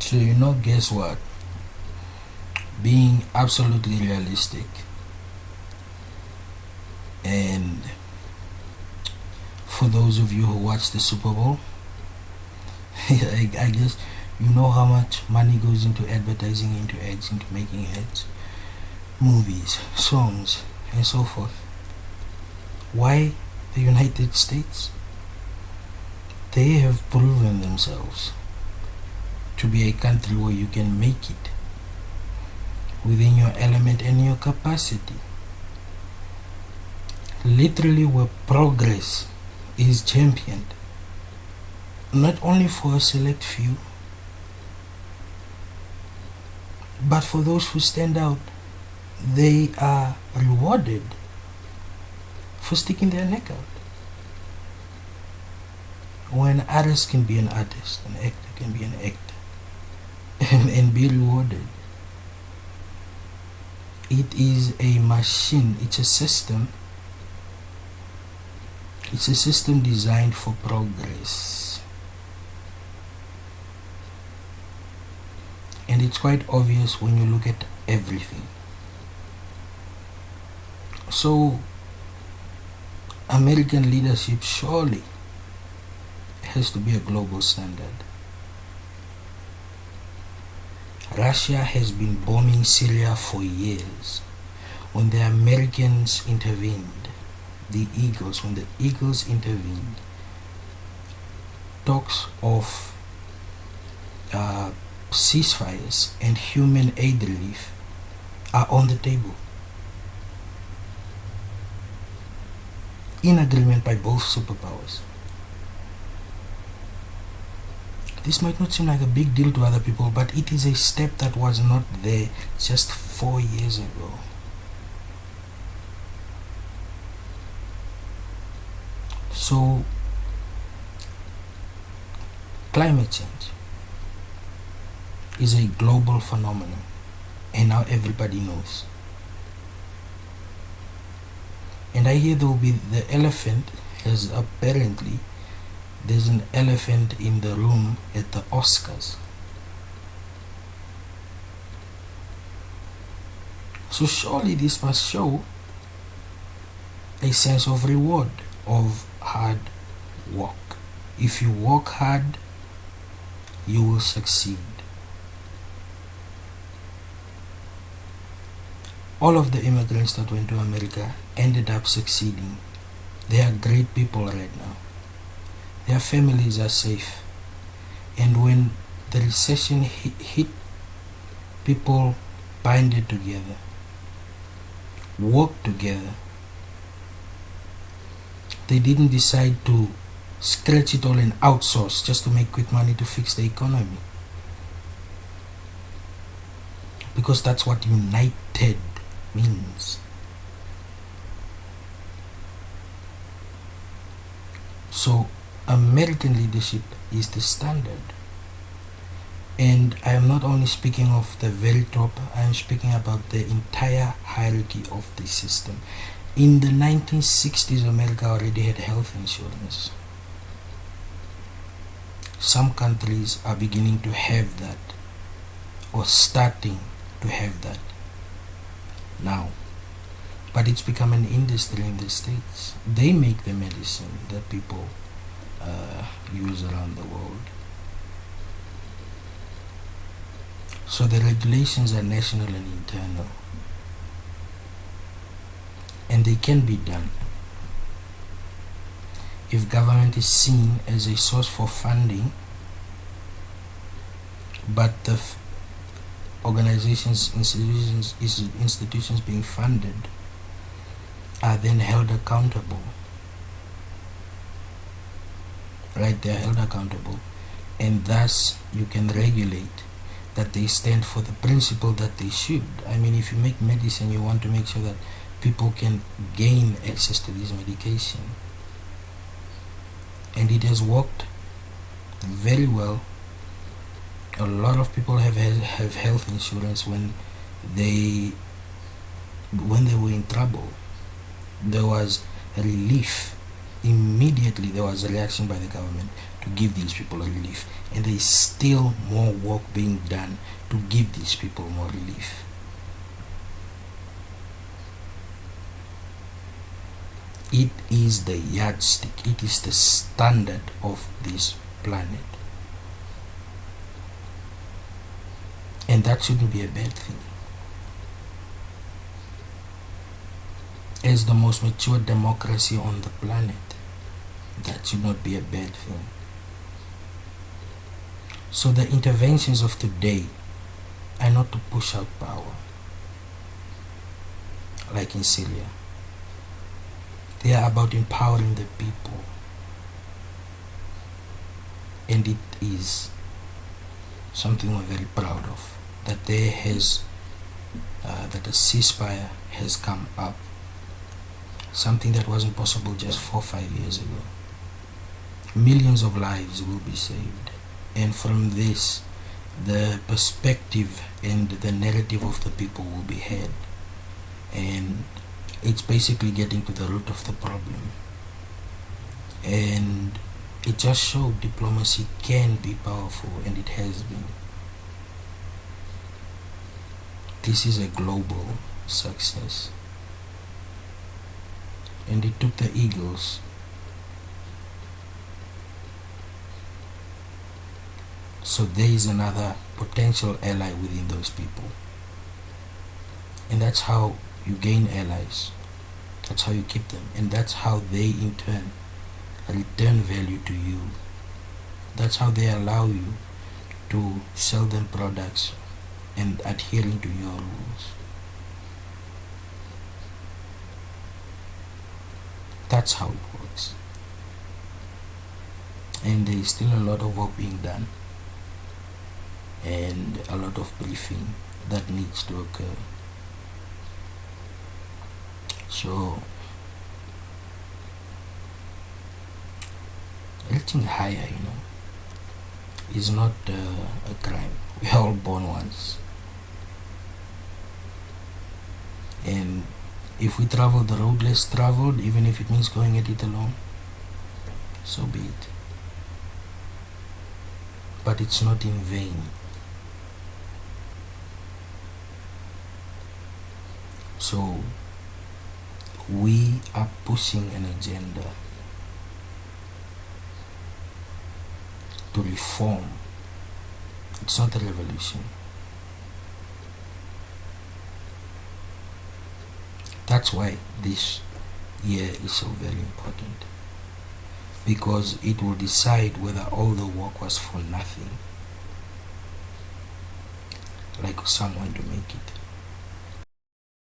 So, guess what? Being absolutely realistic, and for those of you who watch the Super Bowl, I guess you know how much money goes into advertising, into ads, into making ads, movies, songs, and so forth. Why the United States? They have proven themselves to be a country where you can make it within your element and your capacity. Literally, where progress is championed, not only for a select few, but for those who stand out. They are rewarded for sticking their neck out. When an artist can be an artist, an actor can be an actor, and be rewarded. It is a machine, it's a system. It's a system designed for progress. And it's quite obvious when you look at everything. So, American leadership surely has to be a global standard. Russia has been bombing Syria for years. When the Americans intervened, when the Eagles intervened, talks of ceasefires and human aid relief are on the table, in agreement by both superpowers. This might not seem like a big deal to other people, but it is a step that was not there just 4 years ago. So, climate change is a global phenomenon, and now everybody knows. And I hear there will be the elephant, as apparently there's an elephant in the room at the Oscars. So surely this must show a sense of reward, of hard work. If you work hard, you will succeed. All of the immigrants that went to America ended up succeeding. They are great people right now. Their families are safe. And when the recession hit, people banded together, worked together. They didn't decide to scratch it all and outsource just to make quick money to fix the economy. Because that's what united means. So American leadership is the standard. And I am not only speaking of the very top, I am speaking about the entire hierarchy of the system. In the 1960s, America already had health insurance. Some countries are beginning to have that, or starting to have that now. But it's become an industry in the States. They make the medicine that people use around the world. So the regulations are national and internal. And they can be done. If government is seen as a source for funding, but the organizations, institutions being funded are then held accountable. Right, they are held accountable. And thus you can regulate that they stand for the principle that they should. I mean, if you make medicine, you want to make sure that people can gain access to this medication. And it has worked very well. A lot of people have health insurance when they were in trouble. There was relief. Immediately there was a reaction by the government to give these people a relief, and there is still more work being done to give these people more relief. It is the yardstick, it is the standard of this planet. And that shouldn't be a bad thing. As the most mature democracy on the planet, that should not be a bad thing. So the interventions of today are not to push out power, like in Syria. They are about empowering the people. And it is something we're very proud of, that there has that a ceasefire has come up, something that wasn't possible just 4 or 5 years ago. Millions of lives will be saved, and from this the perspective and the narrative of the people will be heard, and it's basically getting to the root of the problem. And it just showed diplomacy can be powerful, and it has been. This is a global success, and it took the Eagles so there is another potential ally within those people, and that's how you gain allies, that's how you keep them, and that's how they in turn return value to you. That's how they allow you to sell them products and adhering to your rules. That's how it works. And there is still a lot of work being done, and a lot of briefing that needs to occur. So reaching higher, is not a crime. We are all born once, and if we travel the road less traveled, even if it means going at it alone, so be it. But it's not in vain. So we are pushing an agenda to reform. It's not a revolution. That's why this year is so very important, because it will decide whether all the work was for nothing, like some want to make it.